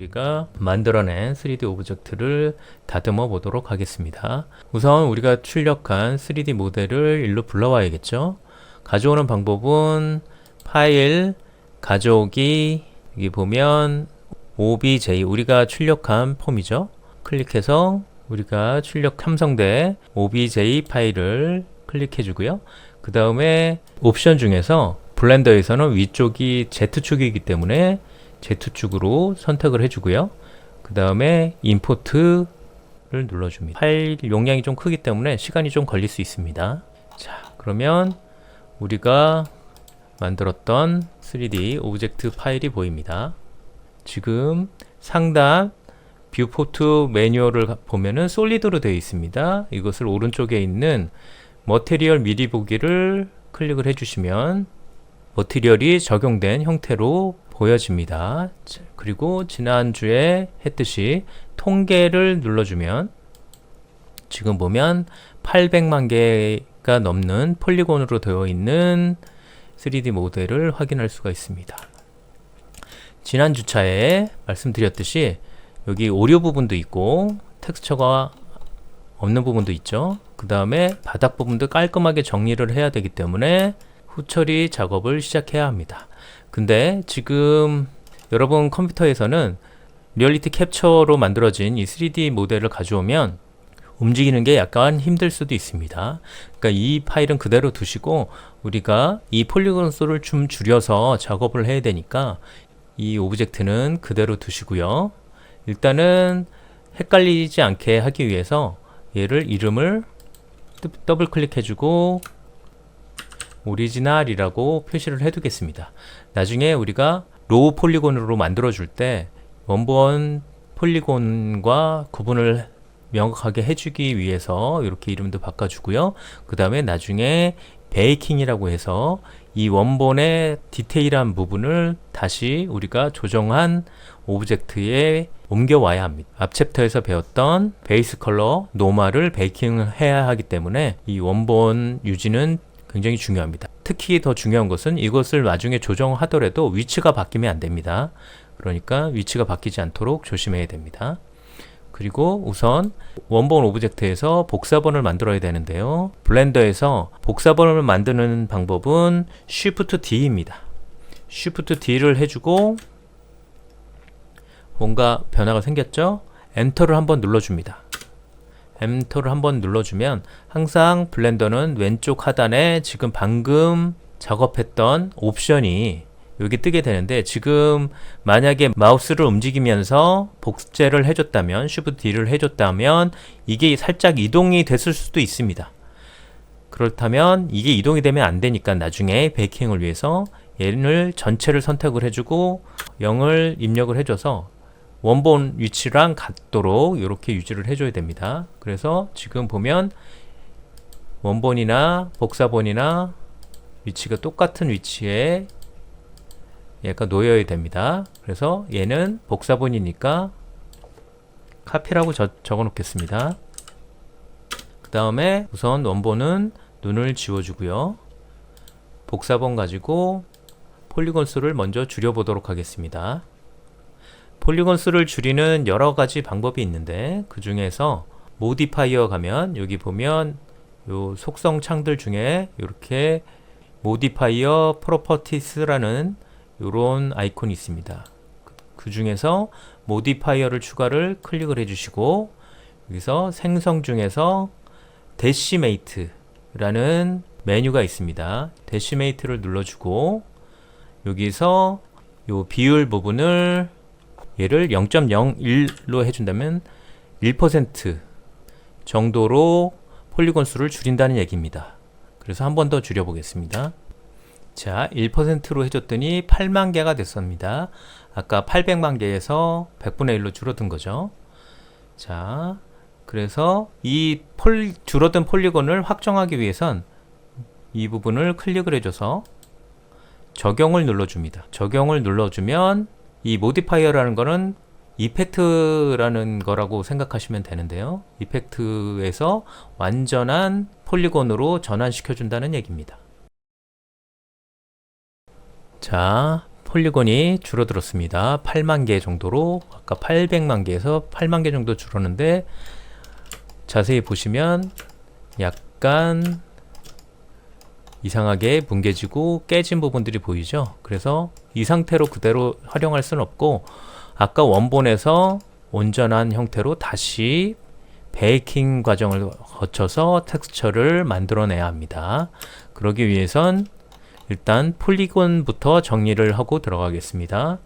우리가 만들어낸 3D 오브젝트를 다듬어 보도록 하겠습니다. 우선 우리가 출력한 3D 모델을 일로 불러와야겠죠. 가져오는 방법은 파일, 가져오기, 여기 보면 OBJ, 우리가 출력한 폼이죠. 클릭해서 우리가 출력 함성대 OBJ 파일을 클릭해 주고요. 그 다음에 옵션 중에서 블렌더에서는 위쪽이 Z축이기 때문에 Z축으로 선택을 해주고요. 그 다음에 임포트를 눌러줍니다. 파일 용량이 좀 크기 때문에 시간이 좀 걸릴 수 있습니다. 자, 그러면 우리가 만들었던 3D 오브젝트 파일이 보입니다. 지금 상단 뷰포트 매뉴얼을 보면은 솔리드로 되어 있습니다. 이것을 오른쪽에 있는 머티리얼 미리 보기를 클릭을 해주시면 머티리얼이 적용된 형태로 보여집니다. 그리고 지난주에 했듯이 통계를 눌러주면 지금 보면 800만 개가 넘는 폴리곤으로 되어 있는 3D 모델을 확인할 수가 있습니다. 지난 주차에 말씀드렸듯이 여기 오류 부분도 있고 텍스처가 없는 부분도 있죠. 그 다음에 바닥 부분도 깔끔하게 정리를 해야 되기 때문에 후처리 작업을 시작해야 합니다. 근데 지금 여러분 컴퓨터에서는 리얼리티 캡처로 만들어진 이 3D 모델을 가져오면 움직이는 게 약간 힘들 수도 있습니다. 그러니까 이 파일은 그대로 두시고 우리가 이 폴리곤 수를 좀 줄여서 작업을 해야 되니까 이 오브젝트는 그대로 두시고요. 일단은 헷갈리지 않게 하기 위해서 얘를 이름을 더블 클릭해주고 오리지널이라고 표시를 해두겠습니다. 나중에 우리가 로우 폴리곤으로 만들어줄 때 원본 폴리곤과 구분을 명확하게 해주기 위해서 이렇게 이름도 바꿔주고요. 그 다음에 나중에 베이킹이라고 해서 이 원본의 디테일한 부분을 다시 우리가 조정한 오브젝트에 옮겨와야 합니다. 앞 챕터에서 배웠던 베이스 컬러 노멀을 베이킹을 해야 하기 때문에 이 원본 유지는 굉장히 중요합니다. 특히 더 중요한 것은 이것을 나중에 조정하더라도 위치가 바뀌면 안 됩니다. 그러니까 위치가 바뀌지 않도록 조심해야 됩니다. 그리고 우선 원본 오브젝트에서 복사본을 만들어야 되는데요. 블렌더에서 복사본을 만드는 방법은 Shift D입니다. Shift D를 해주고 뭔가 변화가 생겼죠? 엔터를 한번 눌러줍니다. 엔터를 한번 눌러주면 항상 블렌더는 왼쪽 하단에 지금 방금 작업했던 옵션이 여기 뜨게 되는데 지금 만약에 마우스를 움직이면서 복제를 해줬다면 Shift D를 해줬다면 이게 살짝 이동이 됐을 수도 있습니다. 그렇다면 이게 이동이 되면 안 되니까 나중에 베이킹을 위해서 얘를 전체를 선택을 해주고 0을 입력을 해줘서 원본 위치랑 같도록 이렇게 유지를 해줘야 됩니다. 그래서 지금 보면 원본이나 복사본이나 위치가 똑같은 위치에 얘가 놓여야 됩니다. 그래서 얘는 복사본이니까 카피라고 적어 놓겠습니다. 그 다음에 우선 원본은 눈을 지워주고요. 복사본 가지고 폴리곤 수를 먼저 줄여보도록 하겠습니다. 폴리곤 수를 줄이는 여러 가지 방법이 있는데 그 중에서 모디파이어 가면 여기 보면 요 속성 창들 중에 이렇게 모디파이어 프로퍼티스라는 요런 아이콘이 있습니다. 그 중에서 모디파이어를 추가를 클릭을 해주시고 여기서 생성 중에서 데시메이트라는 메뉴가 있습니다. 데시메이트를 눌러주고 여기서 요 비율 부분을 얘를 0.01로 해준다면 1% 정도로 폴리곤 수를 줄인다는 얘기입니다. 그래서 한 번 더 줄여보겠습니다. 자, 1%로 해줬더니 8만 개가 됐습니다. 아까 800만 개에서 100분의 1로 줄어든 거죠. 자, 그래서 이 줄어든 폴리곤을 확정하기 위해선 이 부분을 클릭을 해줘서 적용을 눌러줍니다. 적용을 눌러주면 이 모디파이어라는 거는 이펙트라는 거라고 생각하시면 되는데요. 이펙트에서 완전한 폴리곤으로 전환시켜 준다는 얘기입니다. 자, 폴리곤이 줄어들었습니다. 8만 개 정도로, 아까 800만 개에서 8만 개 정도 줄었는데, 자세히 보시면 약간 이상하게 뭉개지고 깨진 부분들이 보이죠. 그래서 이 상태로 그대로 활용할 수는 없고, 아까 원본에서 온전한 형태로 다시 베이킹 과정을 거쳐서 텍스처를 만들어내야 합니다. 그러기 위해선 일단 폴리곤부터 정리를 하고 들어가겠습니다.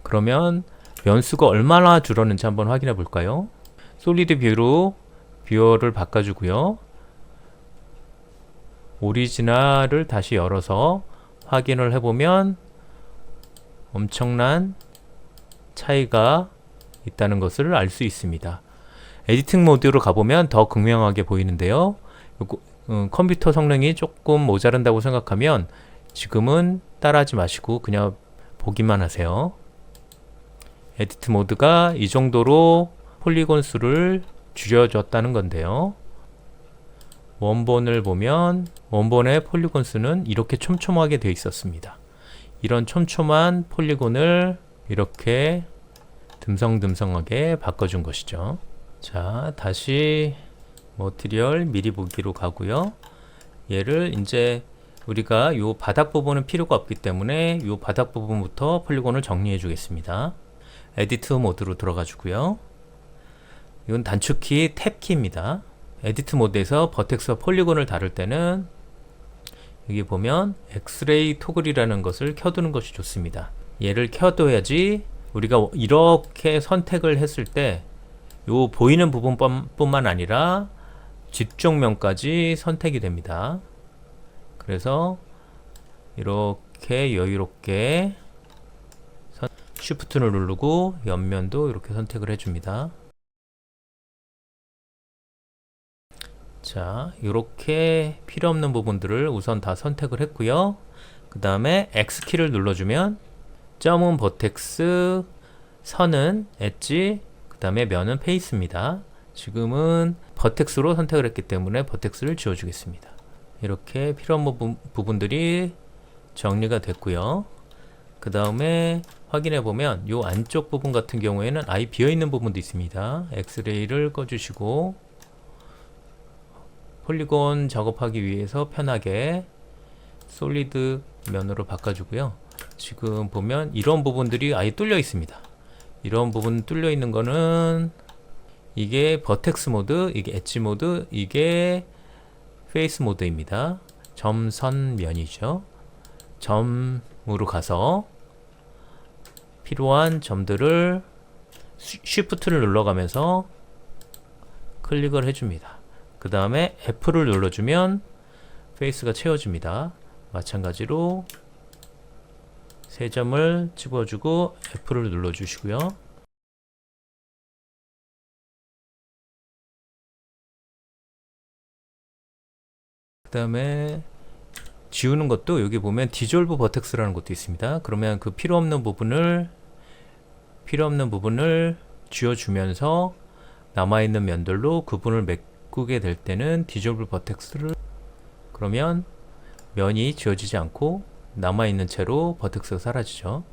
그러면 면수가 얼마나 줄었는지 한번 확인해 볼까요? 솔리드 뷰로 뷰어를 바꿔주고요. 오리지널을 다시 열어서 확인을 해보면 엄청난 차이가 있다는 것을 알 수 있습니다. 에디팅 모드로 가보면 더 극명하게 보이는데요. 컴퓨터 성능이 조금 모자란다고 생각하면 지금은 따라하지 마시고 그냥 보기만 하세요. 에디트 모드가 이 정도로 폴리곤 수를 줄여줬다는 건데요. 원본을 보면 원본의 폴리곤 수는 이렇게 촘촘하게 되어 있었습니다. 이런 촘촘한 폴리곤을 이렇게 듬성듬성하게 바꿔준 것이죠. 자, 다시 머티리얼 미리 보기로 가고요. 얘를 이제 우리가 요 바닥 부분은 필요가 없기 때문에 요 바닥 부분부터 폴리곤을 정리해 주겠습니다. 에디트 모드로 들어가 주고요. 이건 단축키 탭키입니다. 에디트 모드에서 버텍스와 폴리곤을 다룰 때는 여기 보면 엑스레이 토글이라는 것을 켜두는 것이 좋습니다. 얘를 켜둬야지 우리가 이렇게 선택을 했을 때 요 보이는 부분뿐만 아니라 집중면까지 선택이 됩니다. 그래서 이렇게 여유롭게 쉬프트를 누르고 옆면도 이렇게 선택을 해줍니다. 자, 이렇게 필요 없는 부분들을 우선 다 선택을 했고요. 그 다음에 X키를 눌러주면 점은 버텍스, 선은 엣지, 그 다음에 면은 페이스입니다. 지금은 버텍스로 선택을 했기 때문에 버텍스를 지워주겠습니다. 이렇게 필요 없는 부분들이 정리가 됐고요. 그 다음에 확인해 보면 이 안쪽 부분 같은 경우에는 아예 비어있는 부분도 있습니다. 엑스레이를 꺼주시고 폴리곤 작업하기 위해서 편하게 솔리드 면으로 바꿔주고요. 지금 보면 이런 부분들이 아예 뚫려 있습니다. 이런 부분 뚫려 있는 거는 이게 버텍스 모드, 이게 엣지 모드, 이게 페이스 모드입니다. 점선 면이죠. 점으로 가서 필요한 점들을 쉬프트를 눌러가면서 클릭을 해줍니다. 그 다음에 F를 눌러주면 페이스가 채워집니다. 마찬가지로 세 점을 집어주고 F를 눌러주시고요. 그 다음에 지우는 것도 여기 보면 디졸브 버텍스라는 것도 있습니다. 그러면 그 필요 없는 부분을 지워주면서 남아있는 면들로 구분을 메꾸게 될 때는 디졸브 버텍스를 그러면 면이 지워지지 않고 남아있는 채로 버텍스가 사라지죠.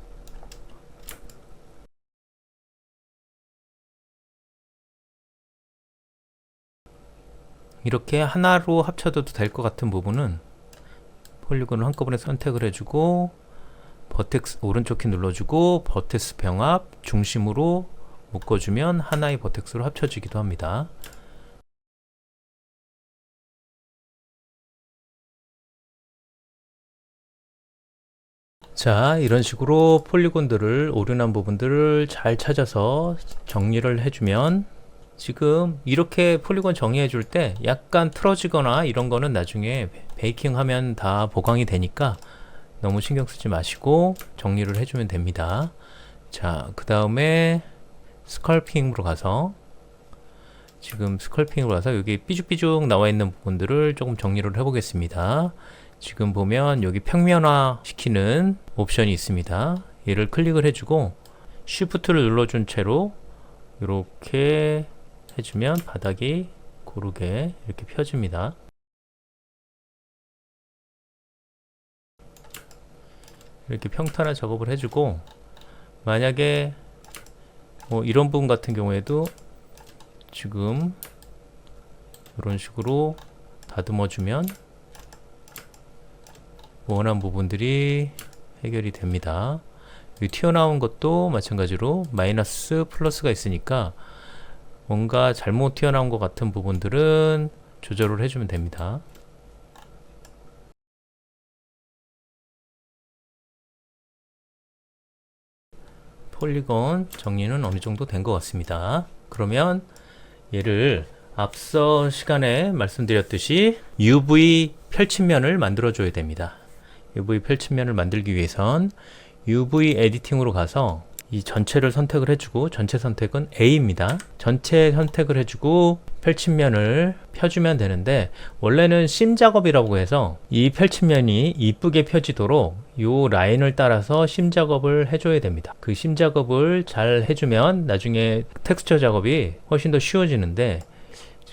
이렇게 하나로 합쳐도 될 것 같은 부분은 폴리곤을 한꺼번에 선택을 해주고 버텍스 오른쪽 키 눌러주고 버텍스 병합 중심으로 묶어주면 하나의 버텍스로 합쳐지기도 합니다. 자, 이런 식으로 폴리곤들을 오류난 부분들을 잘 찾아서 정리를 해주면 지금 이렇게 폴리곤 정리해 줄 때 약간 틀어지거나 이런 거는 나중에 베이킹 하면 다 보강이 되니까 너무 신경 쓰지 마시고 정리를 해주면 됩니다. 자, 그 다음에 스컬핑으로 가서 지금 스컬핑으로 가서 여기 삐죽삐죽 나와 있는 부분들을 조금 정리를 해 보겠습니다. 지금 보면 여기 평면화 시키는 옵션이 있습니다. 얘를 클릭을 해주고 쉬프트를 눌러준 채로 이렇게 해주면 바닥이 고르게 이렇게 펴집니다. 이렇게 평탄화 작업을 해주고, 만약에 뭐 이런 부분 같은 경우에도 지금 이런 식으로 다듬어 주면 원하는 부분들이 해결이 됩니다. 여기 튀어나온 것도 마찬가지로 마이너스 플러스가 있으니까 뭔가 잘못 튀어나온 것 같은 부분들은 조절을 해주면 됩니다. 폴리건 정리는 어느 정도 된 것 같습니다. 그러면 얘를 앞서 시간에 말씀드렸듯이 UV 펼침면을 만들어 줘야 됩니다. UV 펼침면을 만들기 위해선 UV 에디팅으로 가서 이 전체를 선택을 해주고, 전체 선택은 A입니다. 전체 선택을 해주고 펼침면을 펴주면 되는데, 원래는 심 작업이라고 해서 이 펼침면이 이쁘게 펴지도록 이 라인을 따라서 심 작업을 해줘야 됩니다. 그 심 작업을 잘 해주면 나중에 텍스처 작업이 훨씬 더 쉬워지는데,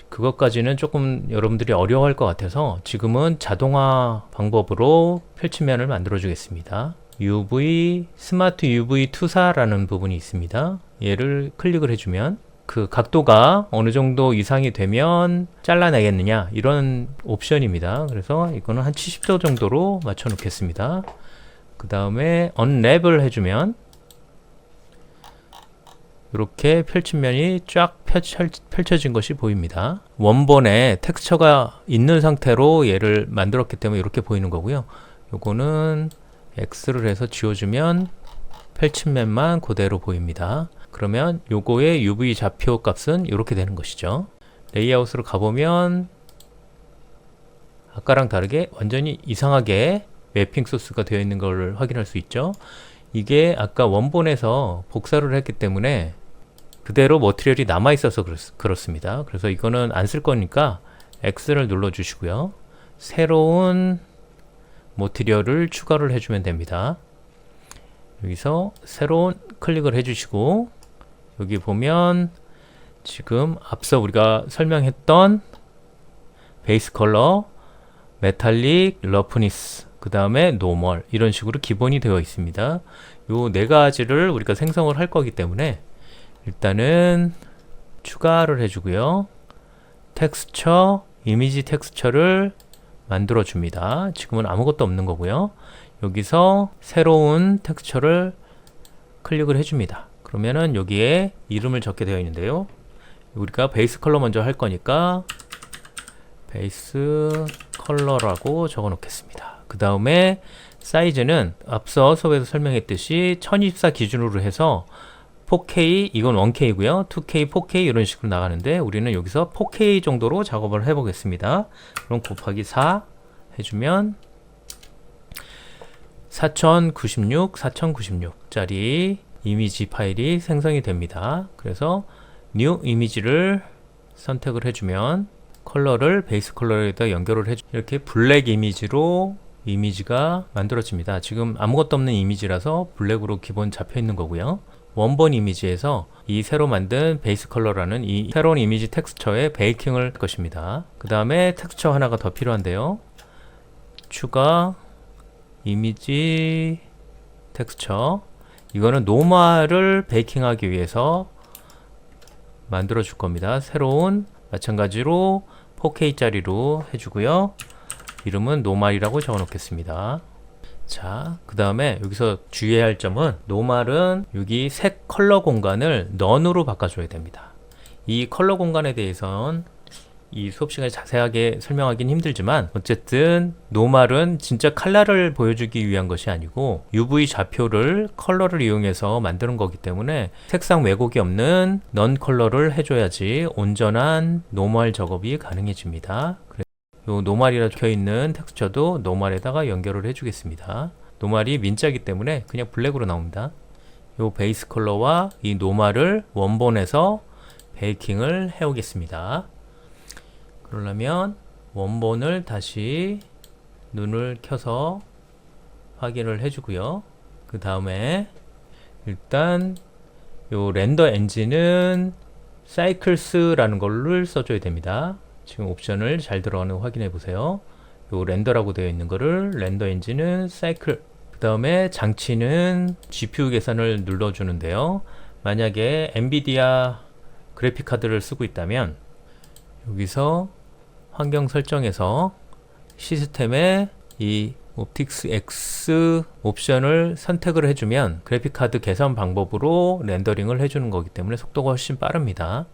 그것까지는 조금 여러분들이 어려워할 것 같아서 지금은 자동화 방법으로 펼침면을 만들어 주겠습니다. UV, 스마트 UV 투사라는 부분이 있습니다. 얘를 클릭을 해주면 그 각도가 어느 정도 이상이 되면 잘라내겠느냐, 이런 옵션입니다. 그래서 이거는 한 70도 정도로 맞춰 놓겠습니다. 그 다음에 언랩을 해주면 이렇게 펼침면이 쫙 펼쳐진 것이 보입니다. 원본에 텍스처가 있는 상태로 얘를 만들었기 때문에 이렇게 보이는 거고요. 요거는 X를 해서 지워주면 펼침면만 그대로 보입니다. 그러면 요거의 UV 좌표 값은 이렇게 되는 것이죠. 레이아웃으로 가보면 아까랑 다르게 완전히 이상하게 매핑 소스가 되어 있는 걸 확인할 수 있죠. 이게 아까 원본에서 복사를 했기 때문에 그대로 머티리얼이 남아 있어서 그렇습니다. 그래서 이거는 안 쓸 거니까 X를 눌러 주시고요. 새로운 머티리얼을 추가를 해주면 됩니다. 여기서 새로운 클릭을 해주시고, 여기 보면 지금 앞서 우리가 설명했던 베이스 컬러, 메탈릭, 러프니스, 그 다음에 노멀, 이런 식으로 기본이 되어 있습니다. 요 네 가지를 우리가 생성을 할 거기 때문에 일단은 추가를 해주고요. 텍스처, 이미지 텍스처를 만들어 줍니다. 지금은 아무것도 없는 거고요. 여기서 새로운 텍스처를 클릭을 해줍니다. 그러면은 여기에 이름을 적게 되어 있는데요. 우리가 베이스 컬러 먼저 할 거니까 베이스 컬러라고 적어 놓겠습니다. 그 다음에 사이즈는 앞서 수업에서 설명했듯이 1024 기준으로 해서 4K, 이건 1K고요. 2K, 4K 이런 식으로 나가는데 우리는 여기서 4K 정도로 작업을 해보겠습니다. 그럼 곱하기 4 해주면 4096짜리 이미지 파일이 생성이 됩니다. 그래서 New 이미지를 선택을 해주면 컬러를 베이스 컬러에다 연결을 해주, 이렇게 블랙 이미지로 이미지가 만들어집니다. 지금 아무것도 없는 이미지라서 블랙으로 기본 잡혀 있는 거고요. 원본 이미지에서 이 새로 만든 베이스 컬러라는 이 새로운 이미지 텍스처에 베이킹을 할 것입니다. 그 다음에 텍스처 하나가 더 필요한데요. 추가 이미지 텍스처, 이거는 노멀을 베이킹하기 위해서 만들어 줄 겁니다. 새로운, 마찬가지로 4K짜리로 해주고요. 이름은 노멀이라고 적어 놓겠습니다. 자, 그 다음에 여기서 주의해야 할 점은, 노멀은 여기 색 컬러 공간을 none으로 바꿔줘야 됩니다. 이 컬러 공간에 대해서는 이 수업 시간에 자세하게 설명하기는 힘들지만, 어쨌든 노멀은 진짜 컬러를 보여주기 위한 것이 아니고 UV 좌표를 컬러를 이용해서 만드는 거기 때문에 색상 왜곡이 없는 넌 컬러를 해줘야지 온전한 노멀 작업이 가능해집니다. 요 노멀이라 적혀있는 텍스처도 노멀에다가 연결을 해주겠습니다. 노멀이 민자이기 때문에 그냥 블랙으로 나옵니다. 요 베이스 컬러와 이 노멀을 원본에서 베이킹을 해오겠습니다. 그러려면 원본을 다시 눈을 켜서 확인을 해주고요. 그 다음에 일단 요 렌더 엔진은 사이클스라는 걸를 써줘야 됩니다. 지금 옵션을 잘 들어가는 거 확인해 보세요. 요 렌더라고 되어 있는 거를 렌더 엔진은 사이클 그 다음에 장치는 GPU 계산을 눌러주는데요. 만약에 엔비디아 그래픽카드를 쓰고 있다면 여기서 환경 설정에서 시스템에 이 옵틱스 X 옵션을 선택을 해주면 그래픽카드 계산 방법으로 렌더링을 해주는 거기 때문에 속도가 훨씬 빠릅니다.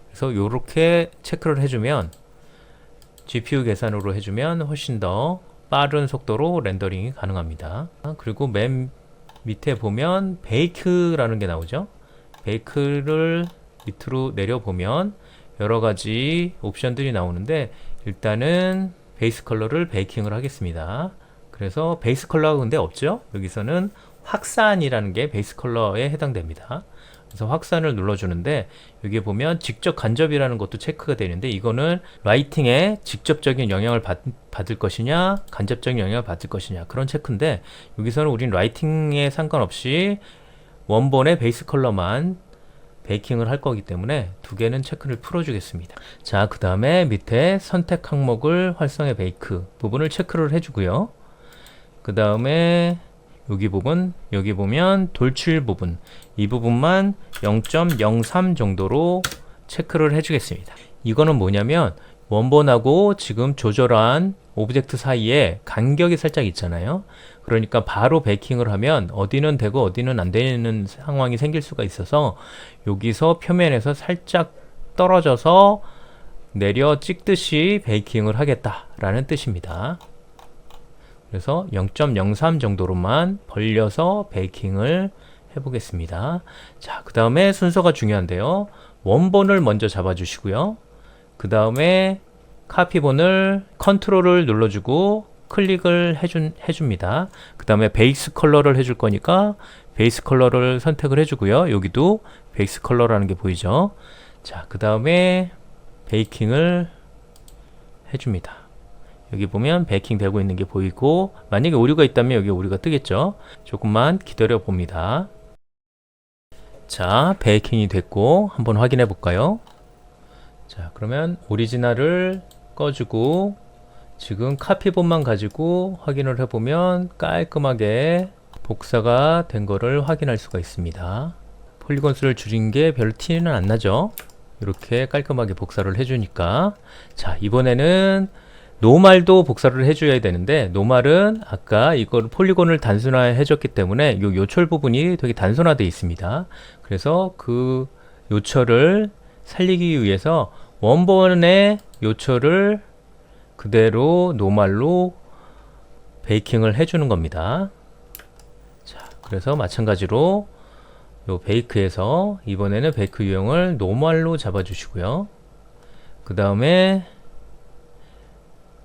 그래서 이렇게 체크를 해주면 GPU 계산으로 해주면 훨씬 더 빠른 속도로 렌더링이 가능합니다. 그리고 맨 밑에 보면 베이크라는 게 나오죠. 베이크를 밑으로 내려보면 여러가지 옵션들이 나오는데 일단은 베이스 컬러를 베이킹을 하겠습니다. 그래서 베이스 컬러가 근데 없죠. 여기서는 확산이라는 게 베이스 컬러에 해당됩니다. 그래서 확산을 눌러주는데 여기 보면 직접 간접이라는 것도 체크가 되는데 이거는 라이팅에 직접적인 영향을 받을 것이냐 간접적인 영향을 받을 것이냐 그런 체크인데 여기서는 우린 라이팅에 상관없이 원본의 베이스 컬러만 베이킹을 할 거기 때문에 두 개는 체크를 풀어주겠습니다. 자, 그 다음에 밑에 선택 항목을 활성화 베이크 부분을 체크를 해주고요. 그 다음에 여기 부분, 여기 보면 돌출 부분, 이 부분만 0.03 정도로 체크를 해주겠습니다. 이거는 뭐냐면 원본하고 지금 조절한 오브젝트 사이에 간격이 살짝 있잖아요. 그러니까 바로 베이킹을 하면 어디는 되고 어디는 안 되는 상황이 생길 수가 있어서 여기서 표면에서 살짝 떨어져서 내려 찍듯이 베이킹을 하겠다라는 뜻입니다. 그래서 0.03 정도로만 벌려서 베이킹을 해보겠습니다. 자, 그 다음에 순서가 중요한데요. 원본을 먼저 잡아주시고요. 그 다음에 카피본을 컨트롤을 눌러주고 클릭을 해줍니다. 그 다음에 베이스 컬러를 해줄 거니까 베이스 컬러를 선택을 해주고요. 여기도 베이스 컬러라는 게 보이죠. 자, 그 다음에 베이킹을 해줍니다. 여기 보면 베이킹 되고 있는 게 보이고 만약에 오류가 있다면 여기 오류가 뜨겠죠. 조금만 기다려 봅니다. 자, 베이킹이 됐고 한번 확인해 볼까요? 자, 그러면 오리지널을 꺼주고 지금 카피본만 가지고 확인을 해보면 깔끔하게 복사가 된 거를 확인할 수가 있습니다. 폴리곤 수를 줄인 게 별 티는 안 나죠. 이렇게 깔끔하게 복사를 해주니까. 자, 이번에는 노말도 복사를 해줘야 되는데 노말은 아까 이걸 폴리곤을 단순화해 줬기 때문에 이 요철 부분이 되게 단순화되어 있습니다. 그래서 그 요철을 살리기 위해서 원본의 요철을 그대로 노말로 베이킹을 해주는 겁니다. 자, 그래서 마찬가지로 요 베이크에서 이번에는 베이크 유형을 노말로 잡아주시고요. 그 다음에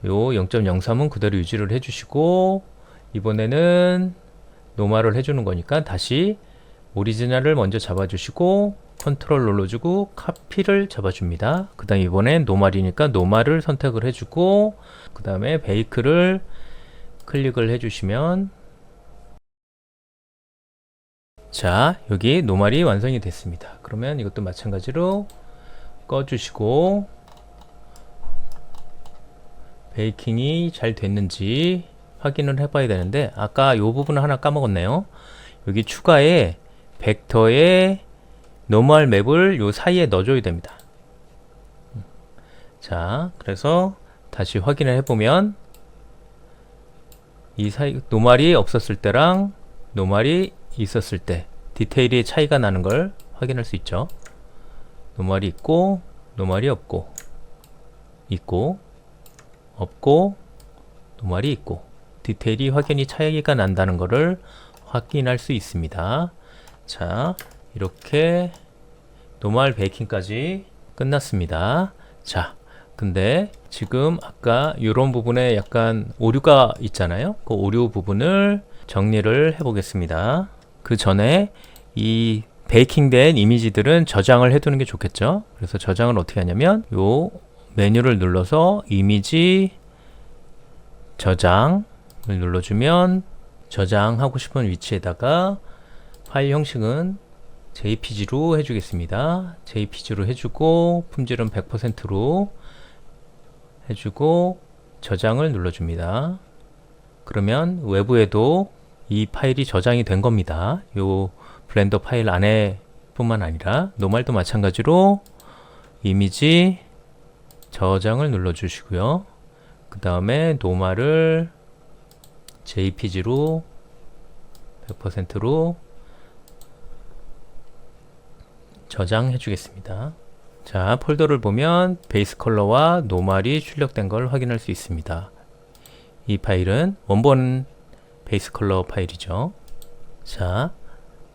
요 0.03은 그대로 유지를 해주시고 이번에는 노말을 해주는 거니까 다시 오리지널을 먼저 잡아주시고 컨트롤 눌러주고 카피를 잡아줍니다. 그 다음 이번엔 노말이니까 노말을 선택을 해주고 그 다음에 베이크를 클릭을 해주시면 자, 여기 노말이 완성이 됐습니다. 그러면 이것도 마찬가지로 꺼주시고 베이킹이 잘 됐는지 확인을 해봐야 되는데 아까 이 부분을 하나 까먹었네요. 여기 추가에 벡터에 노멀 맵을 요 사이에 넣어줘야 됩니다. 자, 그래서 다시 확인을 해보면 이 사이 노멀이 없었을 때랑 노멀이 있었을 때 디테일이 차이가 나는 걸 확인할 수 있죠. 노멀이 있고 노멀이 없고 있고 없고 노멀이 있고 디테일이 확연히 차이가 난다는 것을 확인할 수 있습니다. 자, 이렇게 노멀 베이킹까지 끝났습니다. 자, 근데 지금 아까 이런 부분에 약간 오류가 있잖아요. 그 오류 부분을 정리를 해 보겠습니다. 그 전에 이 베이킹된 이미지들은 저장을 해두는 게 좋겠죠. 그래서 저장을 어떻게 하냐면 요 메뉴를 눌러서 이미지 저장을 눌러주면 저장하고 싶은 위치에다가 파일 형식은 JPG로 해주겠습니다. JPG로 해주고 품질은 100%로 해주고 저장을 눌러줍니다. 그러면 외부에도 이 파일이 저장이 된 겁니다. 요 블렌더 파일 안에 뿐만 아니라 노말도 마찬가지로 이미지 저장을 눌러 주시고요. 그 다음에 노말을 JPG로 100%로 저장해 주겠습니다. 자, 폴더를 보면 베이스 컬러와 노말이 출력된 걸 확인할 수 있습니다. 이 파일은 원본 베이스 컬러 파일이죠. 자,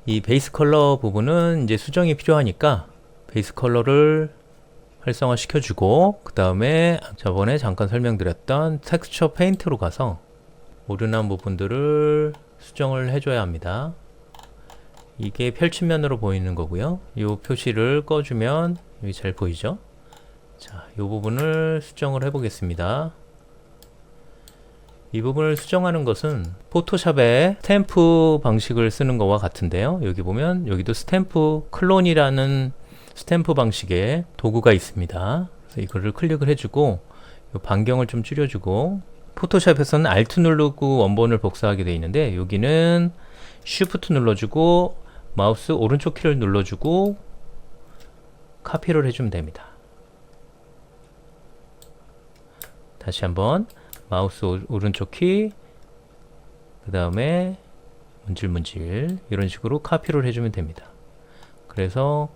이 베이스 컬러 부분은 이제 수정이 필요하니까 베이스 컬러를 활성화 시켜주고, 그 다음에 저번에 잠깐 설명드렸던 텍스처 페인트로 가서 오류난 부분들을 수정을 해줘야 합니다. 이게 펼치면으로 보이는 거고요. 이 표시를 꺼주면 여기 잘 보이죠? 자, 이 부분을 수정을 해 보겠습니다. 이 부분을 수정하는 것은 포토샵의 스탬프 방식을 쓰는 것과 같은데요. 여기 보면 여기도 스탬프 클론이라는 스탬프 방식의 도구가 있습니다. 그래서 이거를 클릭을 해주고 이 반경을 좀 줄여주고, 포토샵에서는 Alt 누르고 원본을 복사하게 되어 있는데 여기는 Shift 눌러주고 마우스 오른쪽 키를 눌러주고 카피를 해주면 됩니다. 다시 한번 마우스 오른쪽 키, 그 다음에 문질문질 이런 식으로 카피를 해주면 됩니다. 그래서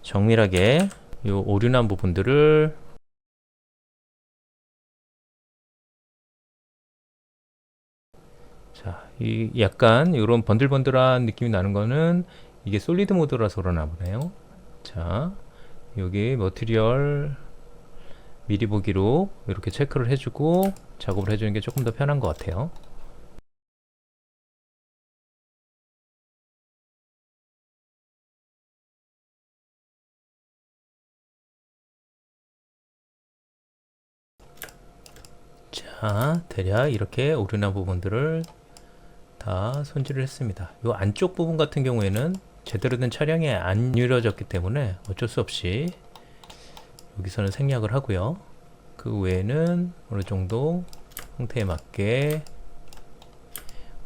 정밀하게 이 오류난 부분들을 자, 이 약간 이런 번들번들한 느낌이 나는 거는 이게 솔리드 모드라서 그러나 보네요. 자, 여기 머티리얼 미리 보기로 이렇게 체크를 해주고 작업을 해주는 게 조금 더 편한 것 같아요. 자, 대략 이렇게 오류난 부분들을 다 손질을 했습니다. 이 안쪽 부분 같은 경우에는 제대로 된 촬영이 안 이루어졌기 때문에 어쩔 수 없이 여기서는 생략을 하고요. 그 외에는 어느 정도 형태에 맞게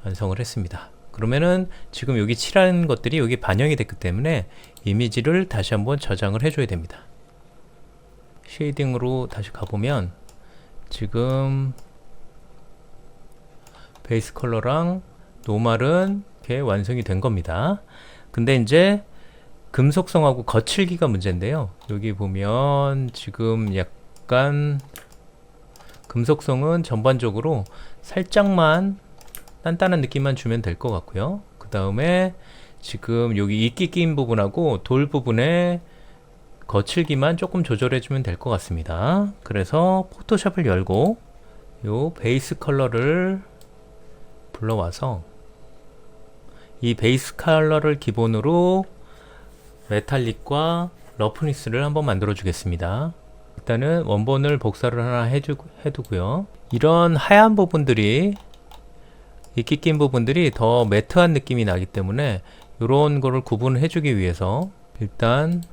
완성을 했습니다. 그러면은 지금 여기 칠한 것들이 여기 반영이 됐기 때문에 이미지를 다시 한번 저장을 해줘야 됩니다. 쉐이딩으로 다시 가보면 지금 베이스 컬러랑 노말은 이렇게 완성이 된 겁니다. 근데 이제 금속성하고 거칠기가 문제인데요. 여기 보면 지금 약간 금속성은 전반적으로 살짝만 단단한 느낌만 주면 될 것 같고요. 그 다음에 지금 여기 이끼 낀 부분하고 돌 부분에 거칠기만 조금 조절해 주면 될 것 같습니다. 그래서 포토샵을 열고 요 베이스 컬러를 불러와서 이 베이스 컬러를 기본으로 메탈릭과 러프니스를 한번 만들어 주겠습니다. 일단은 원본을 복사를 하나 해두고요. 이런 하얀 부분들이 이끼 낀 부분들이 더 매트한 느낌이 나기 때문에 이런 거를 구분해 주기 위해서 일단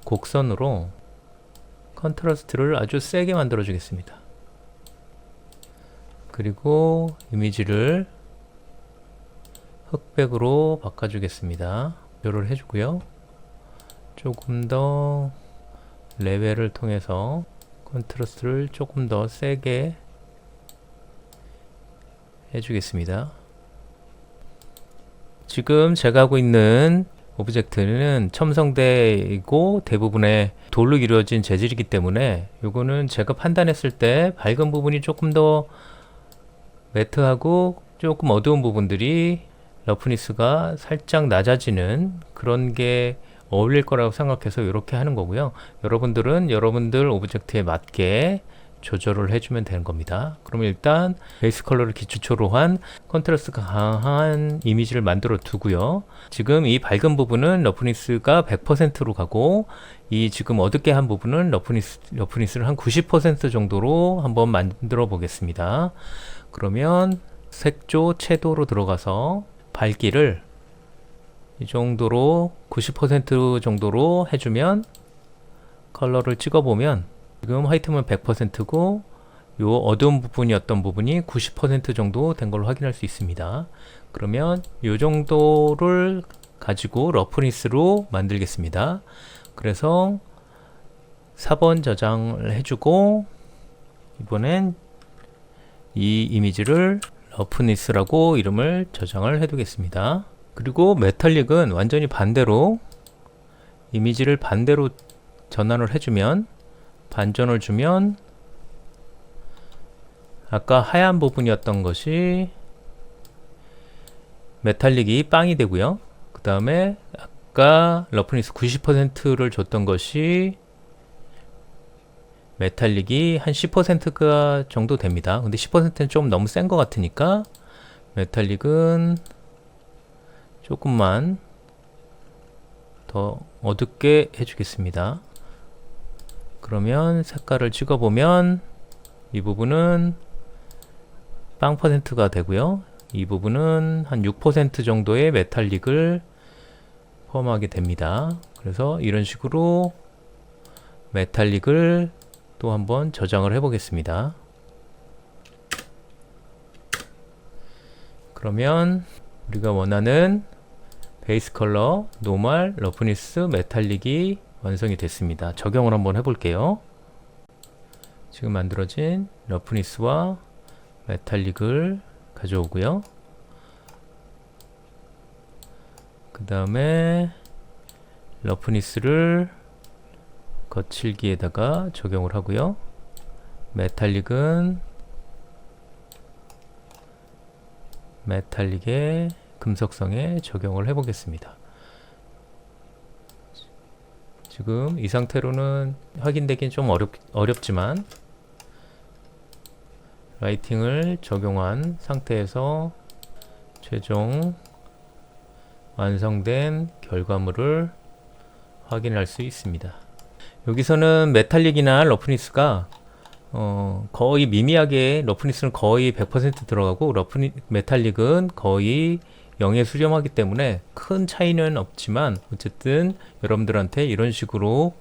곡선으로 컨트라스트를 아주 세게 만들어 주겠습니다. 그리고 이미지를 흑백으로 바꿔주겠습니다. 조절을 해주고요. 조금 더 레벨을 통해서 컨트라스트를 조금 더 세게 해주겠습니다. 지금 제가 하고 있는 오브젝트는 첨성대이고 대부분의 돌로 이루어진 재질이기 때문에 요거는 제가 판단했을 때 밝은 부분이 조금 더 매트하고 조금 어두운 부분들이 러프니스가 살짝 낮아지는 그런 게 어울릴 거라고 생각해서 이렇게 하는 거고요. 여러분들은 여러분들 오브젝트에 맞게 조절을 해주면 되는 겁니다. 그러면 일단 베이스 컬러를 기초로 한 컨트라스트가 강한 이미지를 만들어 두고요. 지금 이 밝은 부분은 러프니스가 100%로 가고 이 지금 어둡게 한 부분은 러프니스를 한 90% 정도로 한번 만들어 보겠습니다. 그러면 색조 채도로 들어가서 밝기를 이 정도로 90% 정도로 해주면 컬러를 찍어보면 지금 화이트면 100%고 요 어두운 부분이었던 부분이 90% 정도 된 걸로 확인할 수 있습니다. 그러면 요 정도를 가지고 러프니스로 만들겠습니다. 그래서 4번 저장을 해주고 이번엔 이 이미지를 러프니스라고 이름을 저장을 해두겠습니다. 그리고 메탈릭은 완전히 반대로 이미지를 반대로 전환을 해주면 반전을 주면 아까 하얀 부분이었던 것이 메탈릭이 빵이 되고요. 그 다음에 아까 러프니스 90%를 줬던 것이 메탈릭이 한 10%가 정도 됩니다. 근데 10%는 좀 너무 센 것 같으니까 메탈릭은 조금만 더 어둡게 해주겠습니다. 그러면 색깔을 찍어보면 이 부분은 빵 퍼센트가 되고요. 이 부분은 한 6% 정도의 메탈릭을 포함하게 됩니다. 그래서 이런 식으로 메탈릭을 또 한번 저장을 해 보겠습니다. 그러면 우리가 원하는 베이스 컬러, 노멀, 러프니스, 메탈릭이 완성이 됐습니다. 적용을 한번 해볼게요. 지금 만들어진 러프니스와 메탈릭을 가져오고요. 그 다음에 러프니스를 거칠기에다가 적용을 하고요. 메탈릭은 메탈릭의 금속성에 적용을 해보겠습니다. 지금 이 상태로는 확인되긴 좀 어렵지만 라이팅을 적용한 상태에서 최종 완성된 결과물을 확인할 수 있습니다. 여기서는 메탈릭이나 러프니스가 거의 미미하게, 러프니스는 거의 100% 들어가고 메탈릭은 거의 0에 수렴하기 때문에 큰 차이는 없지만 어쨌든 여러분들한테 이런 식으로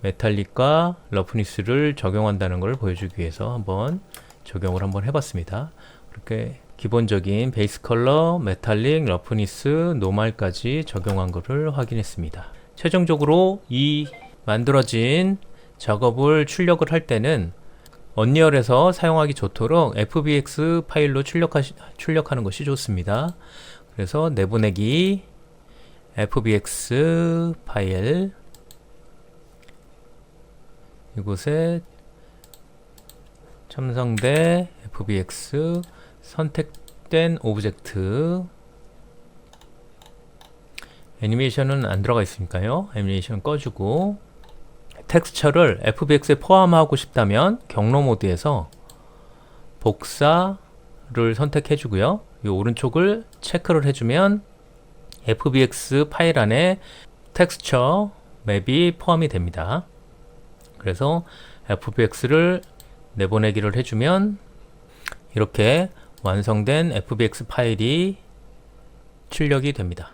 메탈릭과 러프니스를 적용한다는 걸 보여주기 위해서 한번 적용을 한번 해봤습니다. 그렇게 기본적인 베이스 컬러, 메탈릭, 러프니스, 노멀까지 적용한 것을 확인했습니다. 최종적으로 이 만들어진 작업을 출력을 할 때는 언리얼에서 사용하기 좋도록 FBX 파일로 출력하는 것이 좋습니다. 그래서 내보내기 FBX 파일, 이곳에 첨성대 FBX 선택된 오브젝트, 애니메이션은 안 들어가 있으니까요. 애니메이션 꺼주고 텍스처를 FBX에 포함하고 싶다면 경로 모드에서 복사를 선택해 주고요. 이 오른쪽을 체크를 해주면 FBX 파일 안에 텍스처 맵이 포함이 됩니다. 그래서 FBX를 내보내기를 해주면 이렇게 완성된 FBX 파일이 출력이 됩니다.